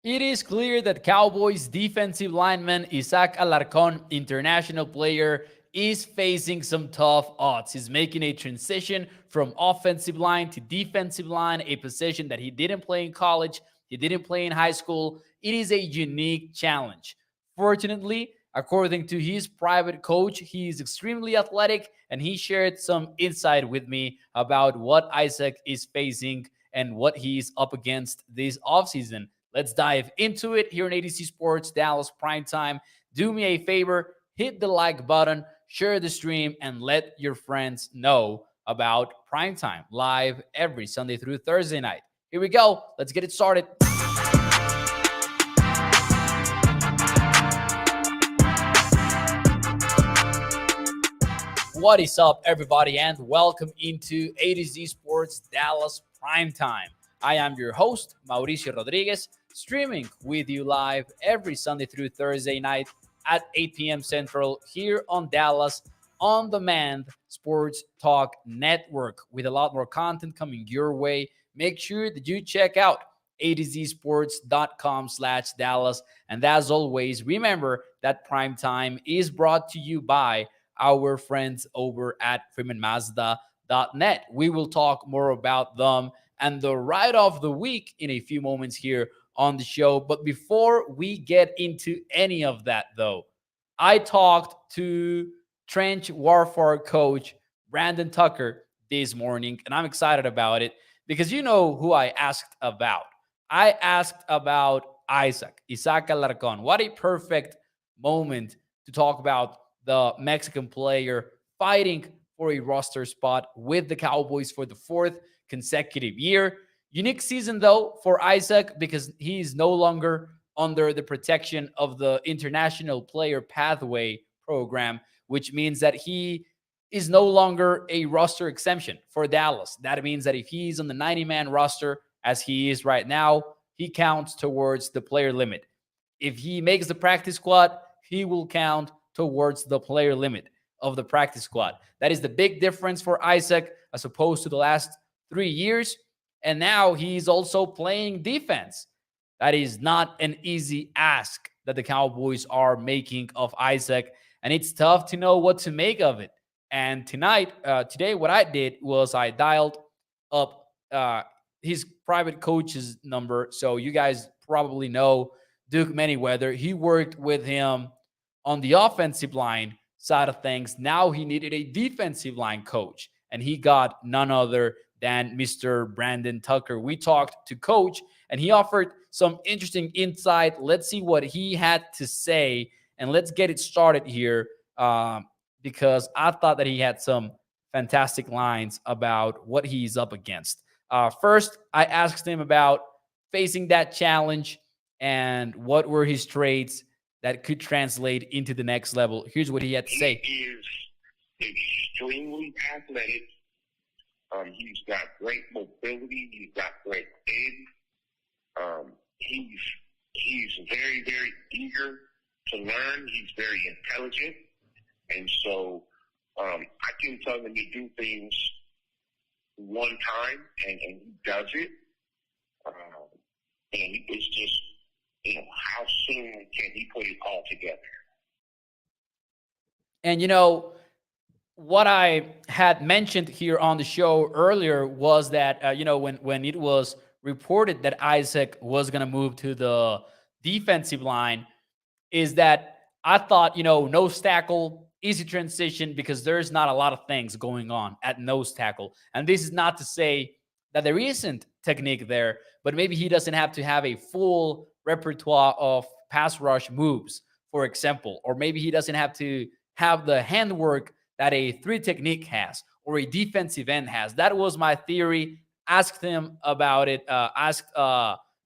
It is clear that Cowboys defensive lineman Isaac Alarcón, international player, is facing some tough odds. He's making a transition from offensive line to defensive line, a position that he didn't play in college, he didn't play in high school. It is a unique challenge. Fortunately, according to his private coach, he is extremely athletic and he shared some insight with me about what Isaac is facing and what he's up against this offseason. Let's dive into it here on ADC Sports Dallas Primetime. Do me a favor, hit the like button, share the stream, and let your friends know about Primetime live every Sunday through Thursday night. Here we go. Let's get it started. What is up, everybody, and welcome into A to Z Sports Dallas Primetime. I am your host, Mauricio Rodriguez, streaming with you live every Sunday through Thursday night at 8 p.m. Central here on Dallas On Demand Sports Talk Network with a lot more content coming your way. Make sure that you check out atozsports.com/Dallas. And as always, remember that Primetime is brought to you by our friends over at freemanmazda.net. We will talk more about them and the ride of the week in a few moments here on the show. But before we get into any of that, though, I talked to trench warfare coach Brandon Tucker this morning, and I'm excited about it because you know who I asked about. I asked about Isaac Alarcon. What a perfect moment to talk about the Mexican player fighting for a roster spot with the Cowboys for the fourth consecutive year. Unique season, though, for Isaac because he is no longer under the protection of the International Player Pathway program, which means that he is no longer a roster exemption for Dallas. That means that if he's on the 90-man roster, as he is right now, he counts towards the player limit. If he makes the practice squad, he will count towards the player limit of the practice squad. That is the big difference for Isaac as opposed to the last 3 years. And now he's also playing defense. That is not an easy ask that the Cowboys are making of Isaac. And it's tough to know what to make of it. And today, what I did was I dialed up his private coach's number. So you guys probably know Duke Manyweather. He worked with him on the offensive line side of things. Now he needed a defensive line coach, and he got none other than Mr. Brandon Tucker. We talked to coach, and he offered some interesting insight. Let's see what he had to say, and let's get it started here because I thought that he had some fantastic lines about what he's up against. First, I asked him about facing that challenge and what were his traits that could translate into the next level. Here's what he had to say. He is extremely athletic. He's got great mobility. He's got great edge. He's very, very eager to learn. He's very intelligent. And so I can tell him to do things one time, and he does it. And it's just, how soon can he put it all together? And, what I had mentioned here on the show earlier was that, when it was reported that Isaac was going to move to the defensive line, is that I thought, nose tackle, easy transition, because there's not a lot of things going on at nose tackle. And this is not to say that there isn't technique there, but maybe he doesn't have to have a full repertoire of pass rush moves, for example, or maybe he doesn't have to have the handwork that a three technique has or a defensive end has. That was my theory. Asked him about it, asked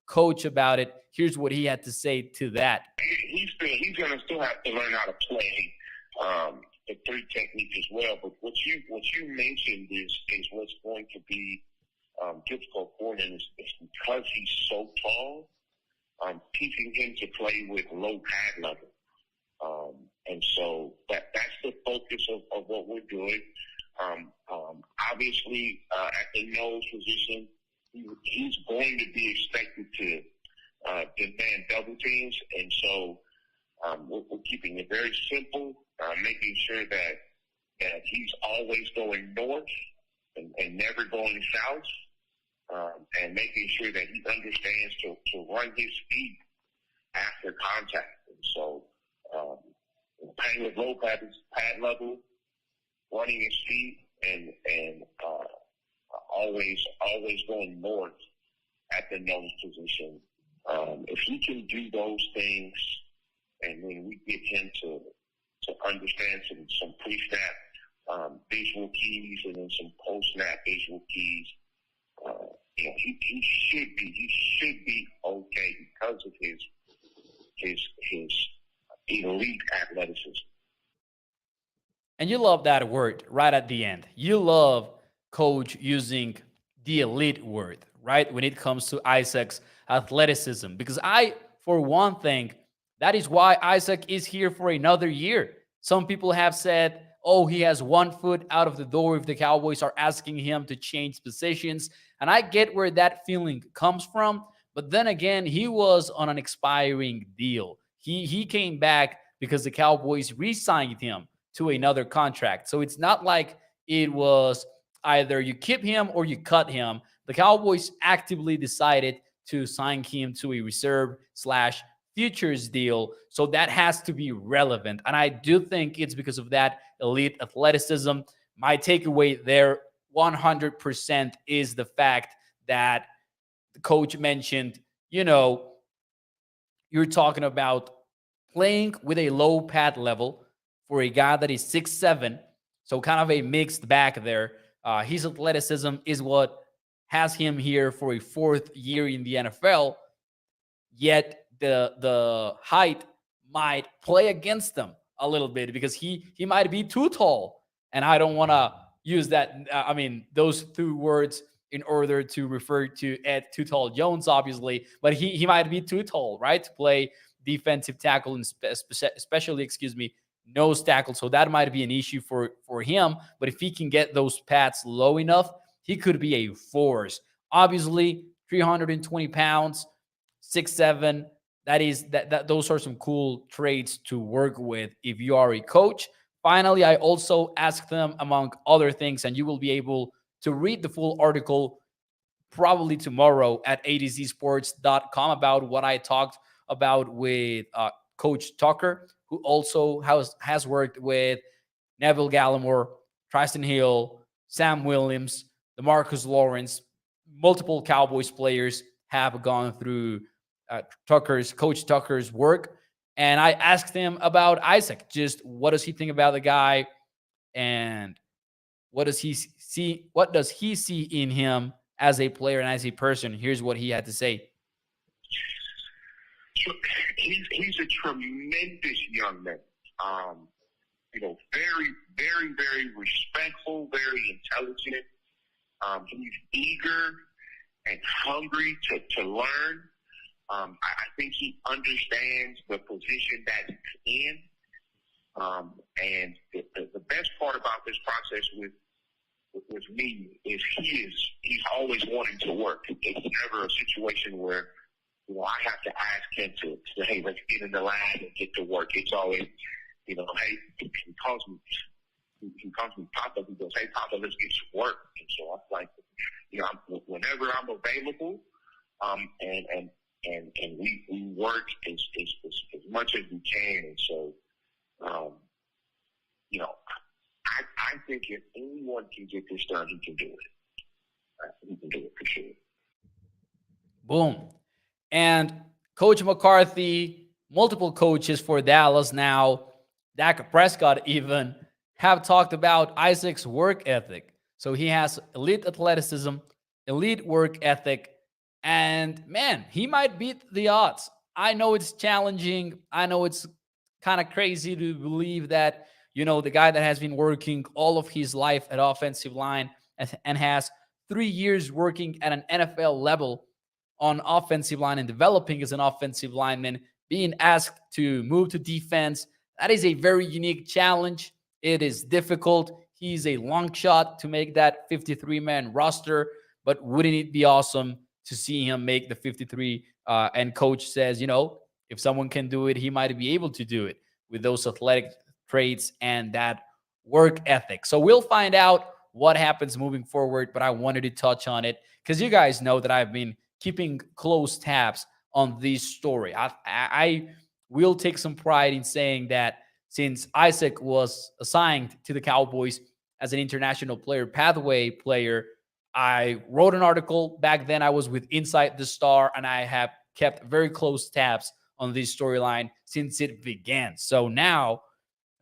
coach about it. Here's what he had to say to that. He's going to still have to learn how to play the three technique as well. But what you mentioned is what's going to be difficult for him is because he's so tall, teaching him to play with low pad level. And so that's the focus of what we're doing. Obviously, at the nose position, he's going to be expected to demand double teams. And so we're keeping it very simple, making sure that he's always going north and never going south, and making sure that he understands to run his feet after contact. And so playing with low pad level, running his feet, and always going north at the nose position. If he can do those things, and then we get him to understand some pre-snap visual keys, and then some post-snap visual keys, he should be okay because of his elite athleticism. And you love that word right at the end. You love coach using the elite word, right? When it comes to Isaac's athleticism. Because for one thing, that is why Isaac is here for another year. Some people have said, oh, he has 1 foot out of the door if the Cowboys are asking him to change positions. And I get where that feeling comes from. But then again, he was on an expiring deal. He came back because the Cowboys re-signed him to another contract. So it's not like it was either you keep him or you cut him. The Cowboys actively decided to sign him to a reserve/futures deal. So that has to be relevant. And I do think it's because of that elite athleticism. My takeaway there 100% is the fact that the coach mentioned, you're talking about playing with a low pad level for a guy that is 6'7", so kind of a mixed bag there. His athleticism is what has him here for a 4th year in the NFL, yet the height might play against them a little bit because he might be too tall. And I don't want to use those 2 words in order to refer to Ed Too Tall Jones, obviously, but he might be too tall, right, to play defensive tackle and especially, nose tackle. So that might be an issue for him. But if he can get those pads low enough, he could be a force. Obviously, 320 pounds, 6'7". Those are some cool traits to work with if you are a coach. Finally, I also asked them, among other things, and you will be able to read the full article probably tomorrow at adzsports.com about what I talked about with Coach Tucker, who also has worked with Neville Gallimore, Tristan Hill, Sam Williams, DeMarcus Lawrence. Multiple Cowboys players have gone through Coach Tucker's work. And I asked him about Isaac, just what does he think about the guy, and what does he see in him as a player and as a person. Here's what he had to say. He's a tremendous young man. Very, very, very respectful, very intelligent. He's eager and hungry to learn. I think he understands the position that he's in. And the best part about this process with me is he's always wanting to work. It's never a situation where I have to ask him to say, hey, let's get in the lab and get to work. It's always, hey, he calls me Papa. He goes, hey, Papa, let's get to work. And so I'm like, whenever I'm available, and we work as much as we can. And so, I think if anyone can get this done, he can do it. He can do it for sure. Boom. And Coach McCarthy, multiple coaches for Dallas now, Dak Prescott even, have talked about Isaac's work ethic. So he has elite athleticism, elite work ethic, and man, he might beat the odds. I know it's challenging. I know it's kind of crazy to believe that, the guy that has been working all of his life at offensive line and has 3 years working at an NFL level on offensive line and developing as an offensive lineman, being asked to move to defense. That is a very unique challenge. It is difficult. He's a long shot to make that 53-man roster, but wouldn't it be awesome to see him make the 53 And coach says, if someone can do it, he might be able to do it with those athletic traits and that work ethic. So we'll find out what happens moving forward, but I wanted to touch on it because you guys know that I've been keeping close tabs on this story. I will take some pride in saying that since Isaac was assigned to the Cowboys as an international player, pathway player, I wrote an article back then. I was with Inside the Star, and I have kept very close tabs on this storyline since it began. So now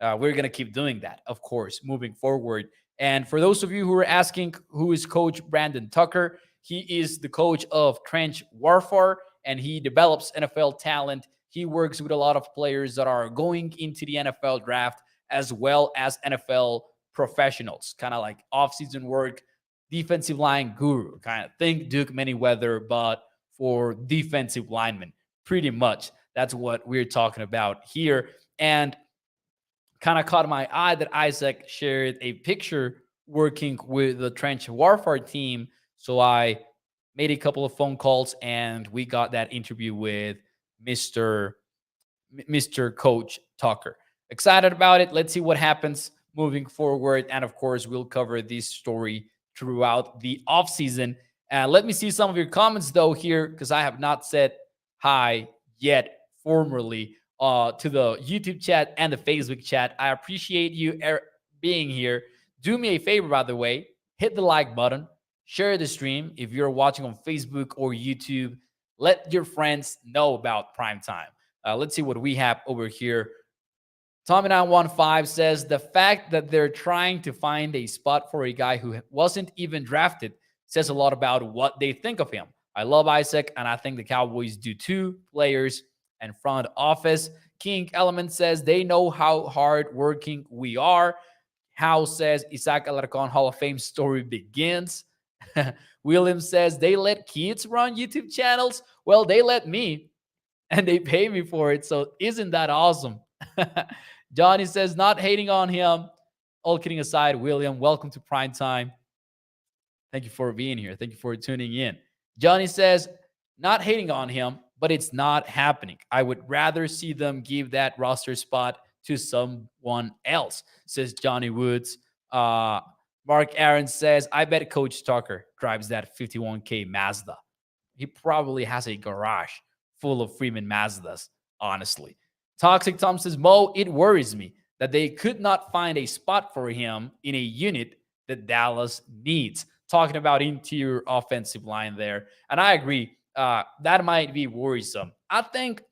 we're going to keep doing that, of course, moving forward. And for those of you who are asking who is Coach Brandon Tucker, he is the coach of Trench Warfare, and he develops NFL talent. He works with a lot of players that are going into the NFL draft as well as NFL professionals, kind of like offseason work, defensive line guru, kind of think Duke Manyweather, but for defensive linemen. Pretty much that's what we're talking about here. And kind of caught my eye that Isaac shared a picture working with the Trench Warfare team. So I made a couple of phone calls and we got that interview with Mr. Coach Tucker. Excited about it. Let's see what happens moving forward. And of course, we'll cover this story throughout the offseason. Let me see some of your comments though here, because I have not said hi yet formally to the YouTube chat and the Facebook chat. I appreciate you being here. Do me a favor, by the way, hit the like button, share the stream. If you're watching on Facebook or YouTube, let your friends know about Prime Time. Let's see what we have over here. Tommy915 says the fact that they're trying to find a spot for a guy who wasn't even drafted says a lot about what they think of him. I love Isaac, and I think the Cowboys do too. Players and front office. King Element says they know how hard working we are. How says Isaac Alarcón Hall of Fame story begins. William says they let kids run YouTube channels. Well, they let me, and they pay me for it. So isn't that awesome? Johnny says not hating on him. All kidding aside, William, welcome to Prime Time. Thank you for being here. Thank you for tuning in. Johnny says not hating on him, but it's not happening. I would rather see them give that roster spot to someone else, says Johnny Woods. Mark Aaron says, I bet Coach Tucker drives that 51K Mazda. He probably has a garage full of Freeman Mazdas, honestly. Toxic Tom says, Mo, it worries me that they could not find a spot for him in a unit that Dallas needs. Talking about interior offensive line there. And I agree. That might be worrisome. I think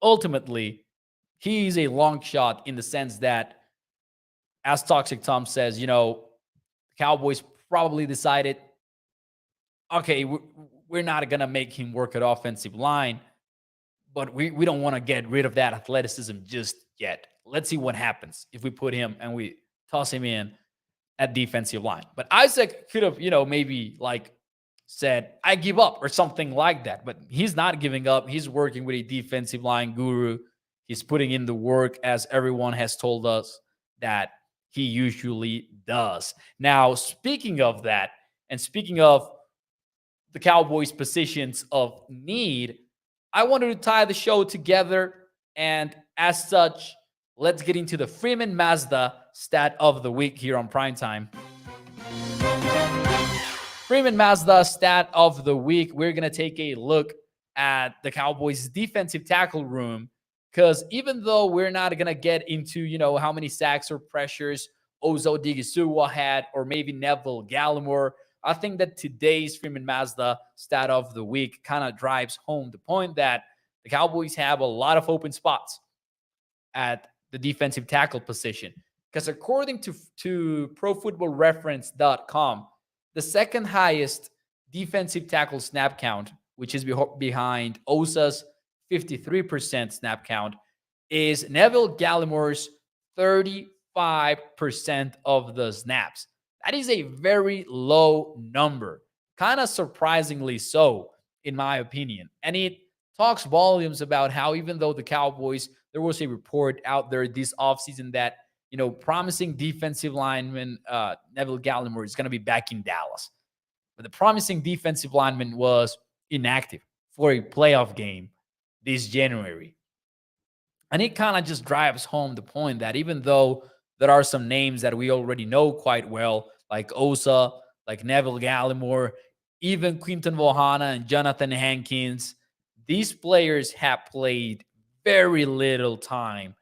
ultimately he's a long shot in the sense that, as Toxic Tom says, the Cowboys probably decided, okay, we're not going to make him work at offensive line, but we don't want to get rid of that athleticism just yet. Let's see what happens if we put him and we toss him in at defensive line. But Isaac could have, maybe like said, I give up or something like that. But he's not giving up. He's working with a defensive line guru. He's putting in the work, as everyone has told us that he usually does. Now, speaking of that, and speaking of the Cowboys' positions of need, I wanted to tie the show together. And as such, let's get into the Freeman Mazda stat of the week here on Primetime. Freeman Mazda stat of the week. We're going to take a look at the Cowboys' defensive tackle room, because even though we're not going to get into, how many sacks or pressures Ozo Odighizuwa had, or maybe Neville Gallimore, I think that today's Freeman Mazda stat of the week kind of drives home the point that the Cowboys have a lot of open spots at the defensive tackle position. Because according to ProFootballReference.com, the second highest defensive tackle snap count, which is behind Osa's 53% snap count, is Neville Gallimore's 35% of the snaps. That is a very low number, kind of surprisingly so, in my opinion. And it talks volumes about how, even though the Cowboys, there was a report out there this offseason that, promising defensive lineman Neville Gallimore is going to be back in Dallas. But the promising defensive lineman was inactive for a playoff game this January. And it kind of just drives home the point that even though there are some names that we already know quite well, like Osa, like Neville Gallimore, even Quinton Vohana and Jonathan Hankins, these players have played very little time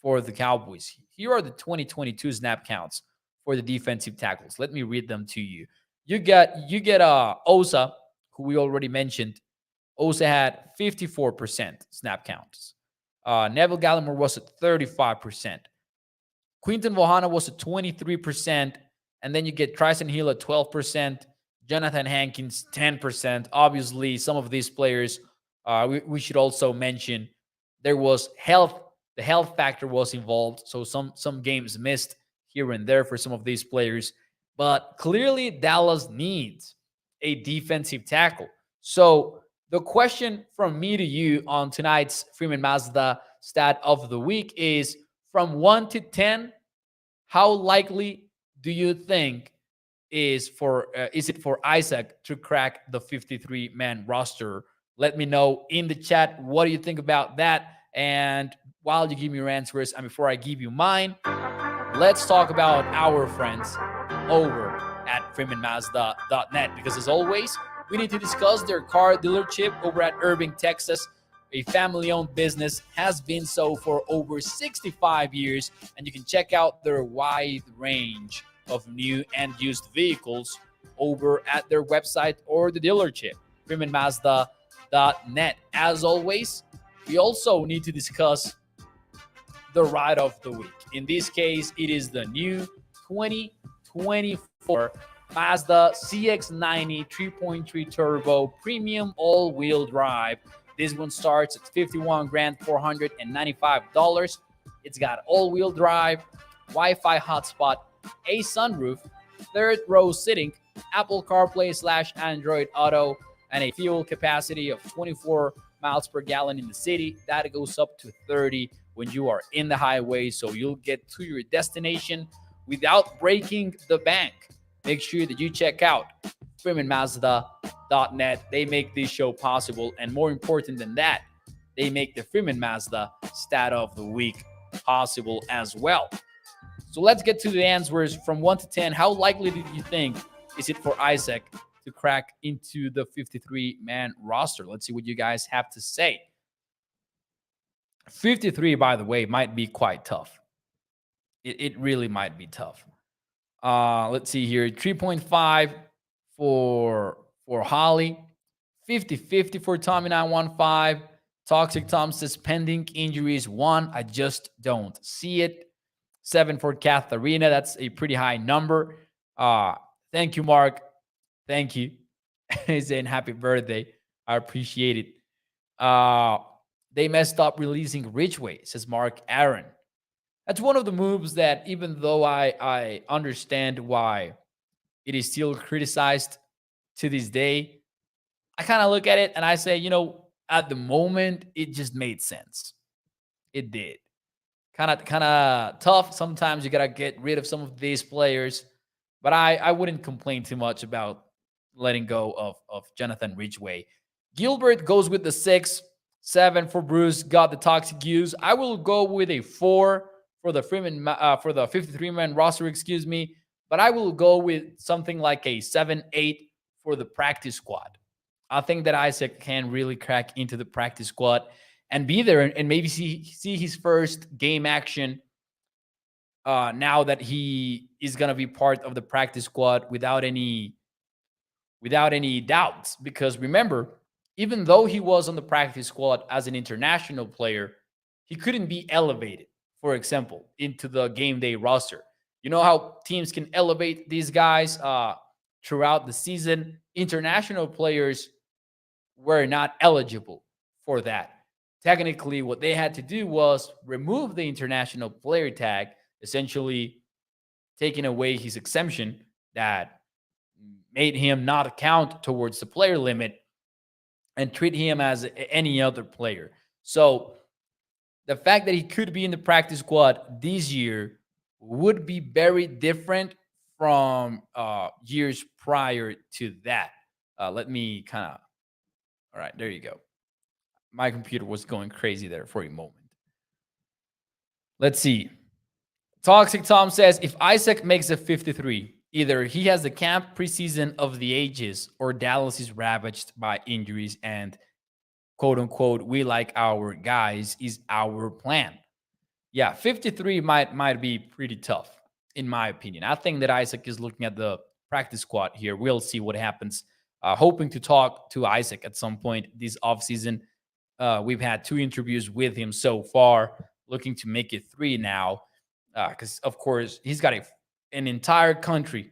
for the Cowboys. Here are the 2022 snap counts for the defensive tackles. Let me read them to you. You get Osa, who we already mentioned. Osa had 54% snap counts. Neville Gallimore was at 35%. Quinton Vohana was at 23%. And then you get Tryson Hill at 12%. Jonathan Hankins, 10%. Obviously, some of these players, we should also mention there was health. The health factor was involved. So some games missed here and there for some of these players. But clearly, Dallas needs a defensive tackle. So the question from me to you on tonight's Freeman Mazda stat of the week is, from 1 to 10, how likely do you think is it for Isaac to crack the 53-man roster? Let me know in the chat. What do you think about that? And while you give me your answers, and before I give you mine, let's talk about our friends over at FreemanMazda.net, because as always, we need to discuss their car dealership over at Irving, Texas. A family-owned business, has been so for over 65 years, and you can check out their wide range of new and used vehicles over at their website or the dealership, FreemanMazda.net. As always, we also need to discuss the ride of the week. In this case, it is the new 2024 Mazda CX-90 3.3 turbo premium all-wheel drive. This one starts at $51,495. It's got all-wheel drive, Wi-Fi hotspot, a sunroof, third row sitting, Apple CarPlay / Android Auto, and a fuel capacity of 24 miles per gallon in the city. That goes up to 30 when you are in the highway, so you'll get to your destination without breaking the bank. Make sure that you check out FreemanMazda.net. They make this show possible, and more important than that, they make the Freeman Mazda stat of the week possible as well. So let's get to the answers from 1 to 10. How likely do you think is it for Isaac to crack into the 53-man roster? Let's see what you guys have to say. 53, by the way, might be quite tough. It really might be tough. Let's see here. 3.5 for Holly. 50-50 for Tommy 915. Toxic Tom says pending injuries 1. I just don't see it. 7 for Katharina. That's a pretty high number. Thank you, Mark. Thank you. He's saying happy birthday. I appreciate it. They messed up releasing Ridgeway, says Mark Aaron. That's one of the moves that, even though I understand why it is still criticized to this day, I kind of look at it and I say, at the moment, it just made sense. It did. Kind of tough. Sometimes you got to get rid of some of these players, but I wouldn't complain too much about letting go of Jonathan Ridgeway. Gilbert goes with the 6. 7 for Bruce. Got the toxic use. I will go with a 4 for the for the 53-man roster, excuse me. But I will go with something like a 7-8 for the practice squad. I think that Isaac can really crack into the practice squad and be there and maybe see his first game action now that he is going to be part of the practice squad without any doubts. Because remember, even though he was on the practice squad as an international player, he couldn't be elevated, for example, into the game day roster. You know how teams can elevate these guys throughout the season? International players were not eligible for that. Technically, what they had to do was remove the international player tag, essentially taking away his exemption that made him not count towards the player limit, and treat him as any other player. So the fact that he could be in the practice squad this year would be very different from years prior to that. Let me kind of All right, there you go. My computer was going crazy there for a moment. Let's see. Toxic Tom says if Isaac makes a 53, either he has the camp preseason of the ages or Dallas is ravaged by injuries and quote unquote we like our guys is our plan. Yeah, 53 might be pretty tough in my opinion. I think that Isaac is looking at the practice squad here. We'll see what happens. Hoping to talk to Isaac at some point this offseason. We've had 2 interviews with him so far, looking to make it 3 now. Because of course he's got an entire country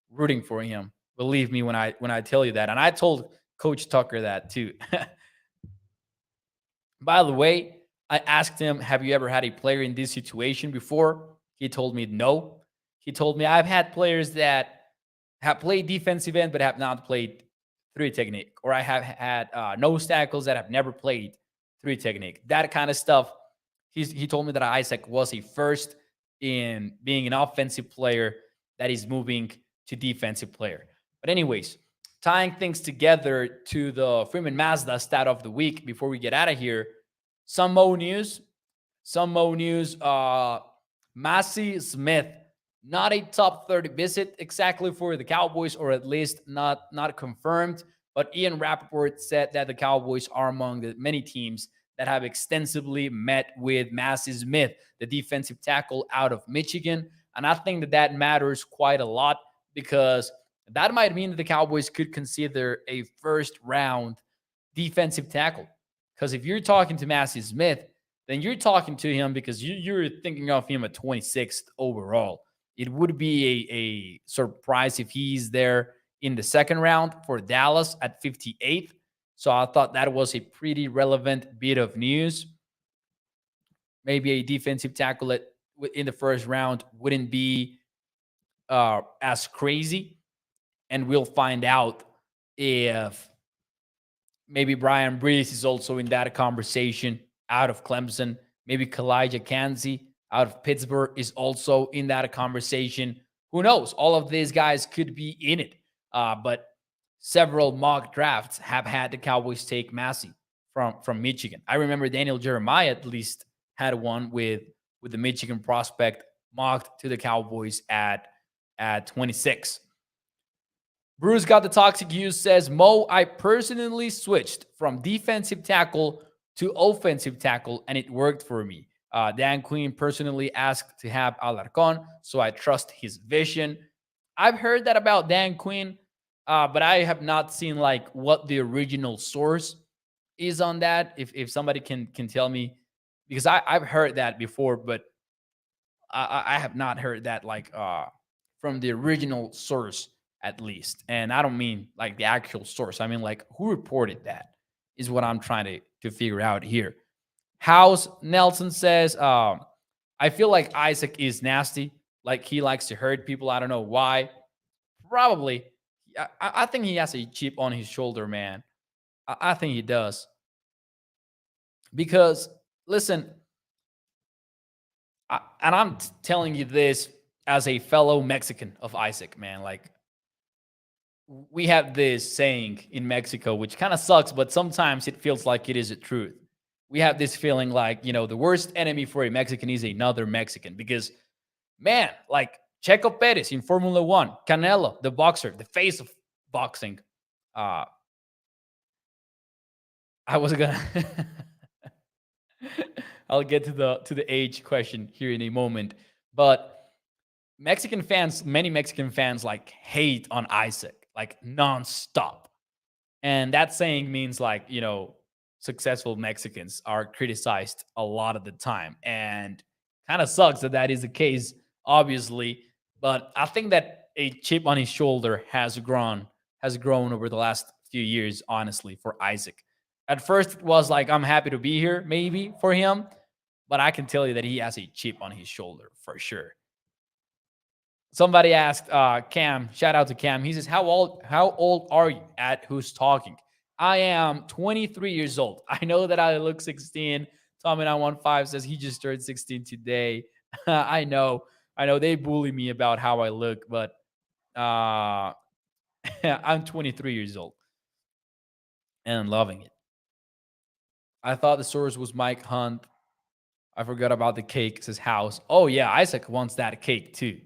rooting for him. Believe me when I tell you that. And I told Coach Tucker that too. By the way, I asked him, "Have you ever had a player in this situation before?" He told me no. He told me I've had players that have played defensive end but have not played three technique, or I have had nose tackles that have never played three technique. That kind of stuff. He told me that Isaac was a first in being an offensive player that is moving to defensive player. But anyways, tying things together to the Freeman Mazda stat of the week before we get out of here. Some Mo news. Some Mo news. Massey Smith, not a top 30 visit exactly for the Cowboys, or at least not confirmed. But Ian Rappaport said that the Cowboys are among the many teams that have extensively met with Massey Smith, the defensive tackle out of Michigan. And I think that that matters quite a lot because that might mean that the Cowboys could consider a first round defensive tackle. Because if you're talking to Massey Smith, then you're talking to him because you're thinking of him at 26th overall. It would be a surprise if he's there in the second round for Dallas at 58th. So I thought that was a pretty relevant bit of news. Maybe a defensive tackle in the first round wouldn't be as crazy. And we'll find out if maybe Brian Brees is also in that conversation out of Clemson. Maybe Kalijah Kanzi out of Pittsburgh is also in that conversation. Who knows? All of these guys could be in it. But several mock drafts have had the Cowboys take Massey from Michigan. I remember Daniel Jeremiah at least had one with the Michigan prospect mocked to the Cowboys at 26. Bruce got the toxic use says, Mo, I personally switched from defensive tackle to offensive tackle, and it worked for me. Dan Quinn personally asked to have Alarcon, so I trust his vision. I've heard that about Dan Quinn, but I have not seen like what the original source is on that. If somebody can tell me, because I've heard that before, but I have not heard that like from the original source at least. And I don't mean like the actual source. I mean like who reported that is what I'm trying to figure out here. House Nelson says, I feel like Isaac is nasty. Like he likes to hurt people. I don't know why. Probably. I think he has a chip on his shoulder, man. I think he does. Because, listen, and I'm telling you this as a fellow Mexican of Isaac, man. Like, we have this saying in Mexico, which kind of sucks, but sometimes it feels like it is the truth. We have this feeling like, the worst enemy for a Mexican is another Mexican because, man, like Checo Perez in Formula One, Canelo, the boxer, the face of boxing. I was gonna. I'll get to the age question here in a moment, but many Mexican fans like hate on Isaac like nonstop, and that saying means like successful Mexicans are criticized a lot of the time, and kind of sucks that is the case, obviously. But I think that a chip on his shoulder has grown over the last few years, honestly, for Isaac. At first, it was like I'm happy to be here, maybe for him, but I can tell you that he has a chip on his shoulder for sure. Somebody asked Cam, shout out to Cam. He says, How old are you at Who's Talking? I am 23 years old. I know that I look 16. Tommy915 says he just turned 16 today. I know. They bully me about how I look, but I'm 23 years old and loving it. I thought the source was Mike Hunt. I forgot about the cake. It says house. Oh yeah, Isaac wants that cake too.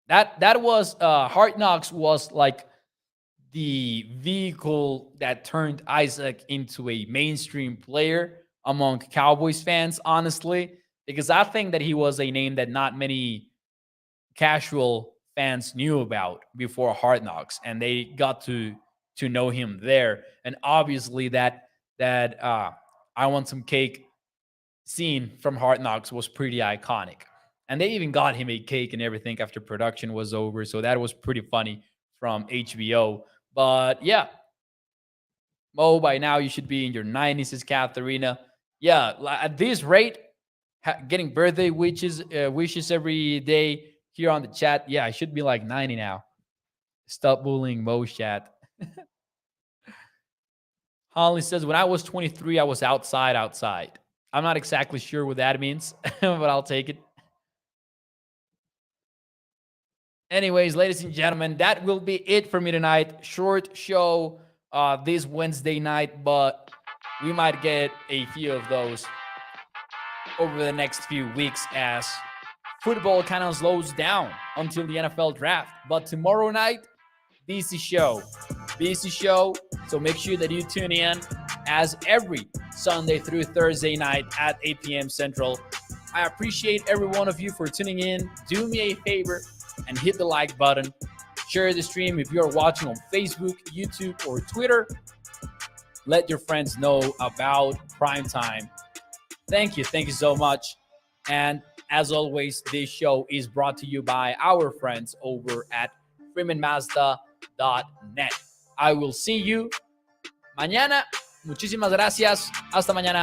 That was Hard Knocks was like the vehicle that turned Isaac into a mainstream player among Cowboys fans, honestly, because I think that he was a name that not many casual fans knew about before Hard Knocks, and they got to know him there. And obviously, that I want some cake scene from Hard Knocks was pretty iconic. And they even got him a cake and everything after production was over. So that was pretty funny from HBO. But yeah, Mo, by now you should be in your 90s, says Katharina. Yeah, at this rate, getting birthday wishes every day here on the chat. Yeah, I should be like 90 now. Stop bullying Mo chat. Holly says, when I was 23, I was outside. I'm not exactly sure what that means, but I'll take it. Anyways, ladies and gentlemen, that will be it for me tonight. Short show this Wednesday night, but we might get a few of those over the next few weeks as football kind of slows down until the NFL draft. But tomorrow night, busy show. So make sure that you tune in as every Sunday through Thursday night at 8 p.m. Central. I appreciate every one of you for tuning in. Do me a favor and hit the like button. Share the stream if you're watching on Facebook, YouTube, or Twitter. Let your friends know about Primetime. Thank you so much. And as always, this show is brought to you by our friends over at freemanmazda.net. I will see you mañana. Muchísimas gracias. Hasta mañana.